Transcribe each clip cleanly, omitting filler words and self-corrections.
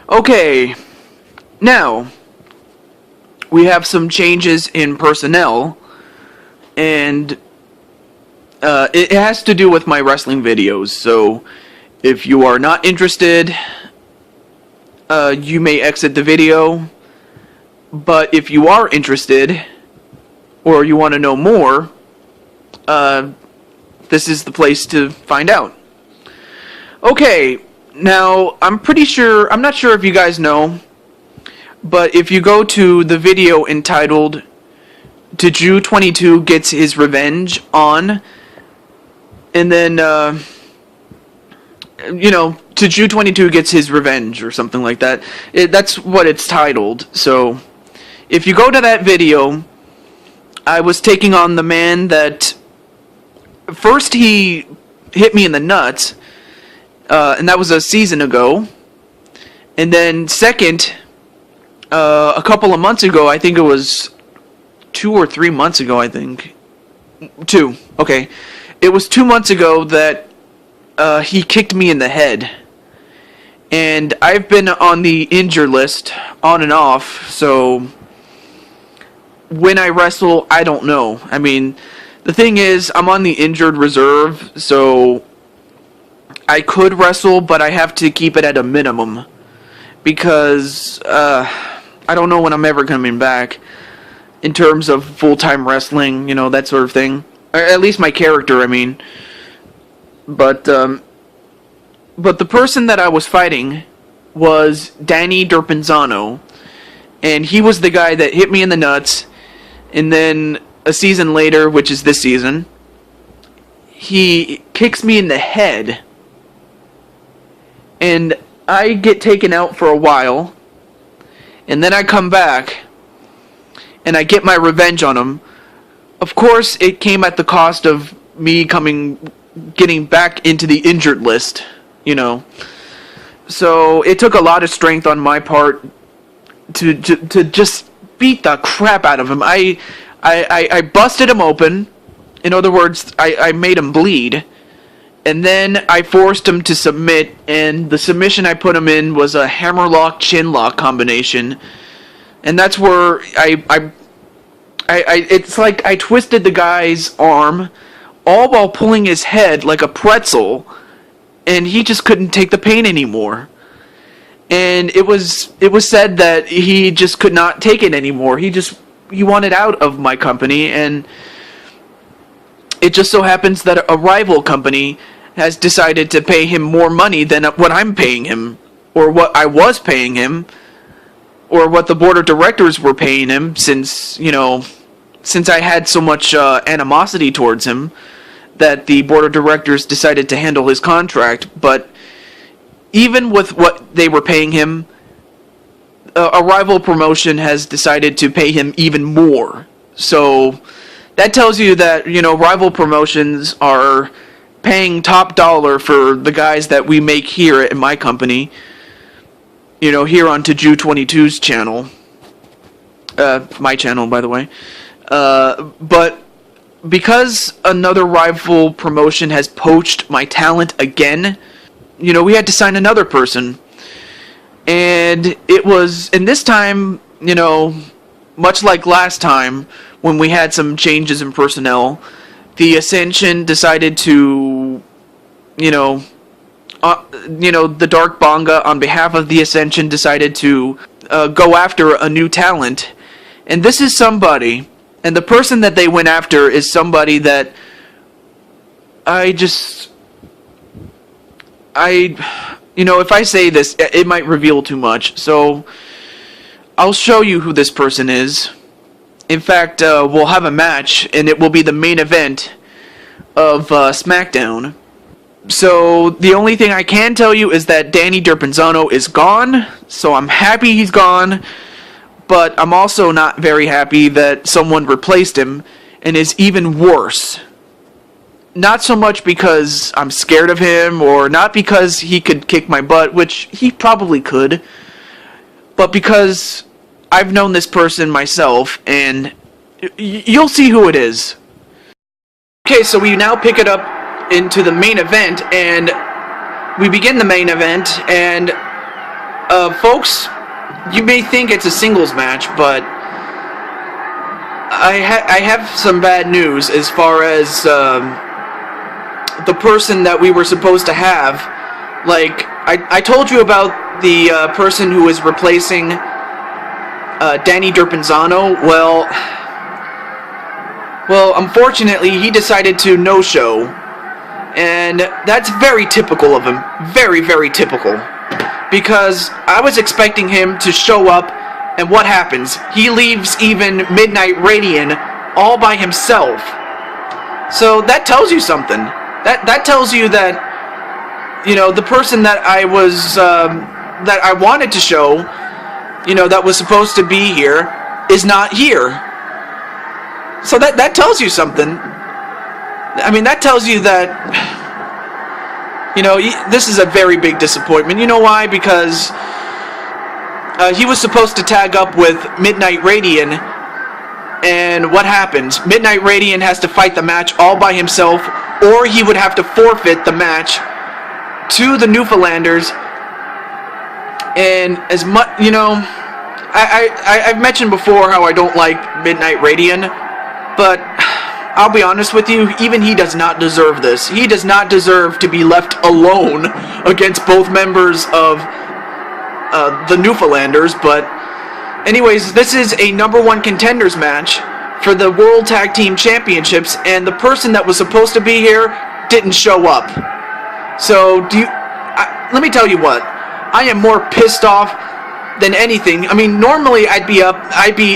Okay, now we have some changes in personnel, and it has to do with my wrestling videos, so if you are not interested, you may exit the video, but if you are interested, or you want to know more, this is the place to find out. Okay, now, I'm not sure if you guys know, but if you go to the video entitled Taju22 Gets His Revenge On, and then, Taju22 Gets His Revenge, or something like that. That's what it's titled. So, if you go to that video, I was taking on the man that, first he hit me in the nuts, and that was a season ago. And then second, a couple of months ago, I think it was 2 or 3 months ago, I think. 2, okay. It was 2 months ago that he kicked me in the head. And I've been on the injured list, on and off, so when I wrestle, I don't know. I mean, the thing is, I'm on the injured reserve, so I could wrestle, but I have to keep it at a minimum. Because, I don't know when I'm ever coming back. In terms of full-time wrestling, that sort of thing. Or at least my character, I mean. But the person that I was fighting was Dani Derpinsano. And he was the guy that hit me in the nuts. And then, a season later, which is this season, he kicks me in the head. And I get taken out for a while, and then I come back, and I get my revenge on him. Of course, it came at the cost of me getting back into the injured list, So, it took a lot of strength on my part to just beat the crap out of him. I busted him open. In other words, I made him bleed. And then I forced him to submit, and the submission I put him in was a hammerlock chinlock combination. And that's where it's like I twisted the guy's arm, all while pulling his head like a pretzel, and he just couldn't take the pain anymore. And it was said that he just could not take it anymore. He wanted out of my company, and it just so happens that a rival company has decided to pay him more money than what I'm paying him, or what I was paying him, or what the board of directors were paying him, since I had so much animosity towards him, that the board of directors decided to handle his contract. But even with what they were paying him, a rival promotion has decided to pay him even more. So that tells you that, rival promotions are paying top dollar for the guys that we make here at my company. Here on Taju22's channel. My channel, by the way. But because another rival promotion has poached my talent again, we had to sign another person. And this time, much like last time, when we had some changes in personnel, the Ascension decided to, the Dark Bonga, on behalf of the Ascension, decided to go after a new talent. And this is somebody, and the person that they went after is somebody that if I say this, it might reveal too much. So, I'll show you who this person is. In fact, we'll have a match, and it will be the main event of SmackDown. So, the only thing I can tell you is that Dani Derpinsano is gone, so I'm happy he's gone, but I'm also not very happy that someone replaced him, and is even worse. Not so much because I'm scared of him, or not because he could kick my butt, which he probably could, but because I've known this person myself, and you'll see who it is. Okay, so we now pick it up into the main event, and we begin the main event, and Folks, you may think it's a singles match, but I have some bad news as far as the person that we were supposed to have. Like, I told you about the person who was replacing Dani Derpinsano. Well, unfortunately, he decided to no-show. And that's very typical of him. Very, very typical. Because I was expecting him to show up, and what happens? He leaves even Midnight Radiant all by himself. So that tells you something. That tells you that, you know, the person that I was, that I wanted to show, you know, that was supposed to be here, is not here. So that tells you something. I mean, that tells you that, you know, this is a very big disappointment. You know why? Because he was supposed to tag up with Midnight Radiant, and what happens? Midnight Radiant has to fight the match all by himself, or he would have to forfeit the match to the Newfoundlanders. And as much, you know, I've mentioned before how I don't like Midnight Radiant, but I'll be honest with you, even he does not deserve this. He does not deserve to be left alone against both members of the Newfoundlanders. But anyways, this is a #1 contenders match for the World Tag Team Championships, and the person that was supposed to be here didn't show up. So let me tell you what, I am more pissed off than anything. I mean, normally I'd be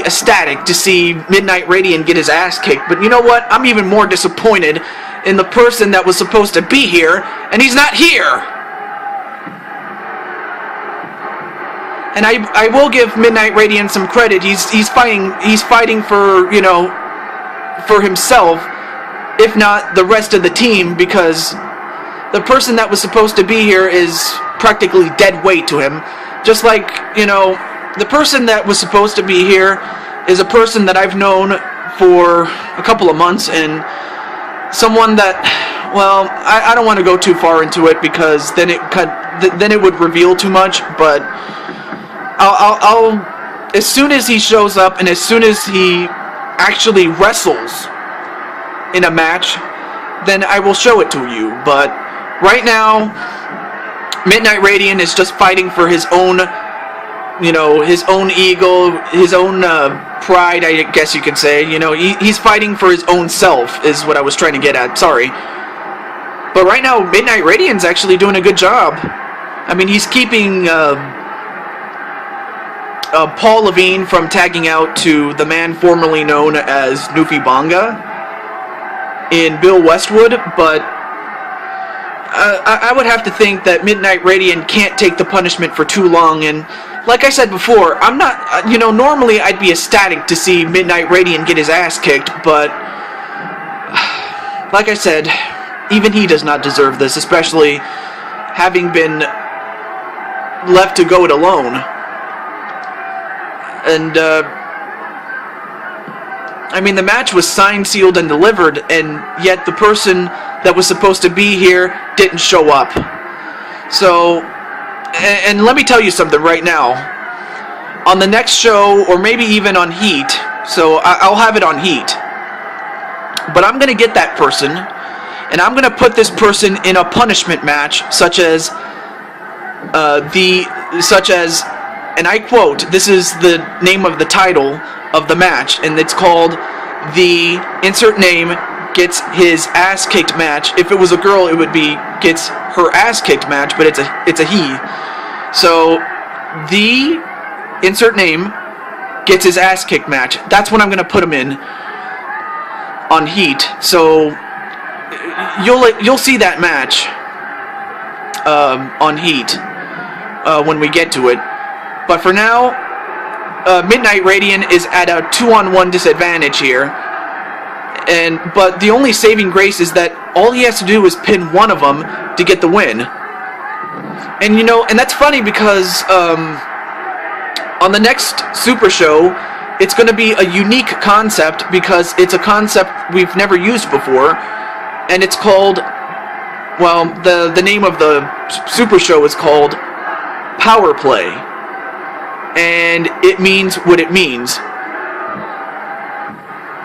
ecstatic to see Midnight Radiant get his ass kicked, but you know what? I'm even more disappointed in the person that was supposed to be here, and he's not here. And I will give Midnight Radiant some credit. He's fighting for, you know, for himself, if not the rest of the team, because the person that was supposed to be here is practically dead weight to him. Just like, you know, the person that was supposed to be here is a person that I've known for a couple of months, and someone that, well, I don't want to go too far into it because then it would reveal too much. But I'll as soon as he shows up and as soon as he actually wrestles in a match, then I will show it to you. But right now, Midnight Radiant is just fighting for his own, you know, his own ego, his own pride, I guess you could say. You know, he's fighting for his own self, is what I was trying to get at. Sorry. But right now, Midnight Radiant's actually doing a good job. I mean, he's keeping Paul Levine from tagging out to the man formerly known as Nufi Bonga in Bill Westwood, but I would have to think that Midnight Radiant can't take the punishment for too long. And like I said before, I'm not, you know, normally I'd be ecstatic to see Midnight Radiant get his ass kicked, but like I said, even he does not deserve this, especially having been left to go it alone. And I mean, the match was signed, sealed, and delivered, and yet the person that was supposed to be here didn't show up. So, and let me tell you something right now. On the next show, or maybe even on Heat, so I'll have it on Heat, but I'm going to get that person, and I'm going to put this person in a punishment match, such as, and I quote, this is the name of the title of the match, and it's called the insert name gets his ass kicked match. If it was a girl, it would be gets her ass kicked match, but it's a he. So the insert name gets his ass kicked match. That's what I'm gonna put him in on Heat. So you'll see that match on Heat when we get to it. But for now, Midnight Radiant is at a 2-on-1 disadvantage here. But the only saving grace is that all he has to do is pin one of them to get the win. And you know, and that's funny because on the next Super Show, it's going to be a unique concept because it's a concept we've never used before, and it's called, well, the name of the Super Show is called power play. And it means what it means.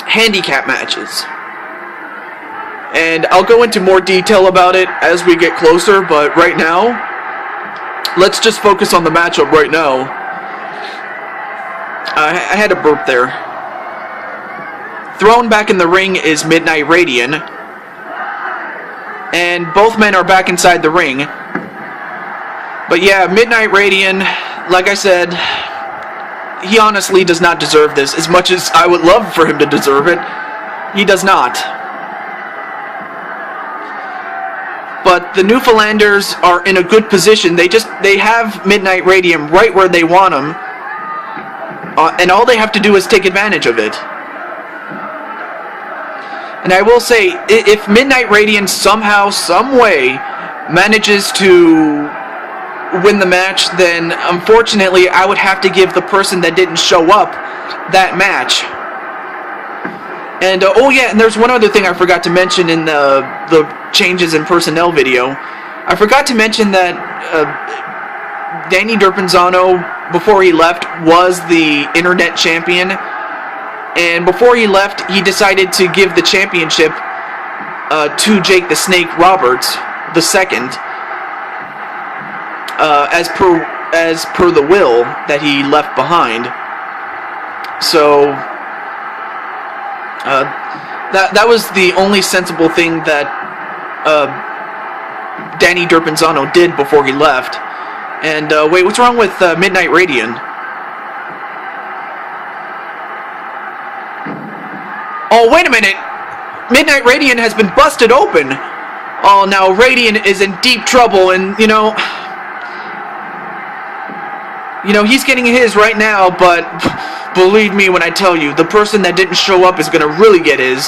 Handicap matches. And I'll go into more detail about it as we get closer, but right now, let's just focus on the matchup right now. I had a burp there. Thrown back in the ring is Midnight Radiant. And both men are back inside the ring. But yeah, Midnight Radiant, like I said, he honestly does not deserve this. As much as I would love for him to deserve it, he does not. But the Newfoundlanders are in a good position. They have Midnight Radiant right where they want him. And all they have to do is take advantage of it. And I will say, if Midnight Radiant somehow, some way, manages to win the match, then unfortunately I would have to give the person that didn't show up that match. And oh yeah, and there's one other thing I forgot to mention in the changes in personnel video. I forgot to mention that Dani Derpinsano, before he left, was the internet champion. And before he left, he decided to give the championship to Jake the Snake Roberts II, as per the will that he left behind. So that was the only sensible thing that Dani Derpinsano did before he left. And wait, what's wrong with Midnight Radiant? Oh, wait a minute! Midnight Radiant has been busted open! Oh, now Radiant is in deep trouble, and, you know, he's getting his right now, but believe me when I tell you, the person that didn't show up is gonna really get his.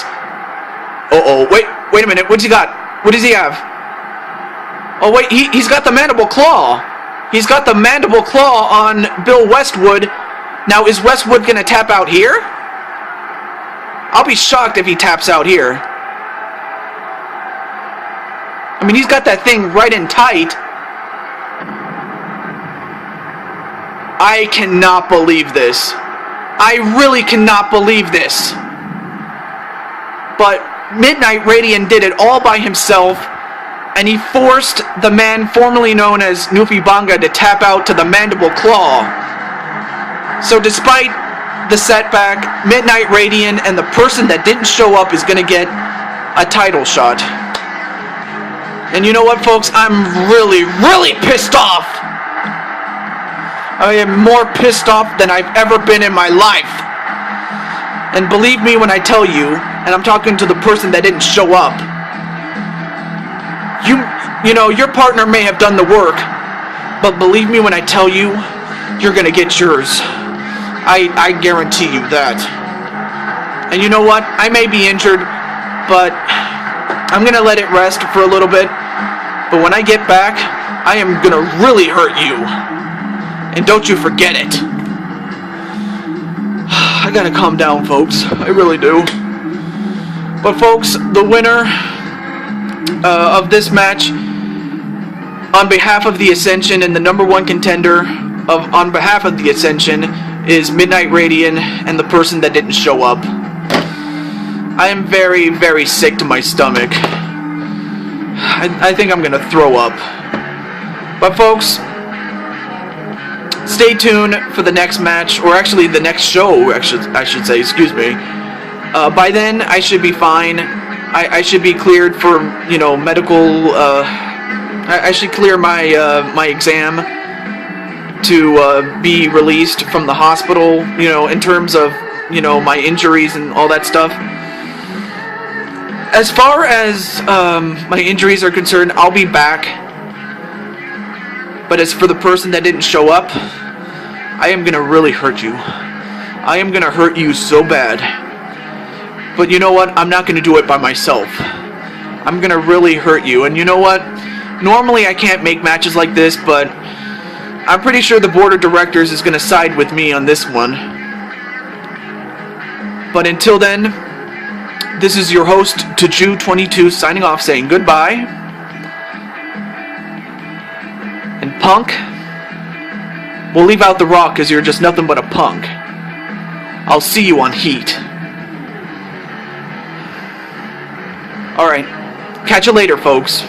Uh-oh, wait a minute, what's he got? What does he have? Oh, wait, he's got the Mandible Claw! He's got the Mandible Claw on Bill Westwood. Now, is Westwood gonna tap out here? I'll be shocked if he taps out here. I mean, he's got that thing right in tight. I cannot believe this. I really cannot believe this. But Midnight Radiant did it all by himself, and he forced the man formerly known as Nufi Banga to tap out to the Mandible Claw. So despite the setback, Midnight Radiant and the person that didn't show up is going to get a title shot. And you know what, folks? I'm really, really pissed off. I am more pissed off than I've ever been in my life. And believe me when I tell you, and I'm talking to the person that didn't show up, you know, your partner may have done the work, but believe me when I tell you, you're going to get yours. I guarantee you that. And you know what? I may be injured, but I'm going to let it rest for a little bit. But when I get back, I am going to really hurt you. And don't you forget it. I got to calm down, folks. I really do. But folks, the winner of this match, on behalf of the Ascension and the #1 contender on behalf of the Ascension, is Midnight Radiant and the person that didn't show up. I am very, very sick to my stomach. I think I'm gonna throw up. But folks, stay tuned for the next match, or actually the next show, I should say, excuse me. By then, I should be fine. I should be cleared for, you know, medical, I should clear my exam to be released from the hospital, you know, in terms of, you know, my injuries and all that stuff. As far as my injuries are concerned, I'll be back. But as for the person that didn't show up, I am gonna really hurt you. I am gonna hurt you so bad. But you know what? I'm not gonna do it by myself. I'm gonna really hurt you. And you know what? Normally I can't make matches like this, but I'm pretty sure the board of directors is gonna side with me on this one. But until then, this is your host, Taju22, signing off, saying goodbye. And Punk, We'll leave out The Rock because you're just nothing but a punk. I'll see you on Heat. Alright, catch you later, folks.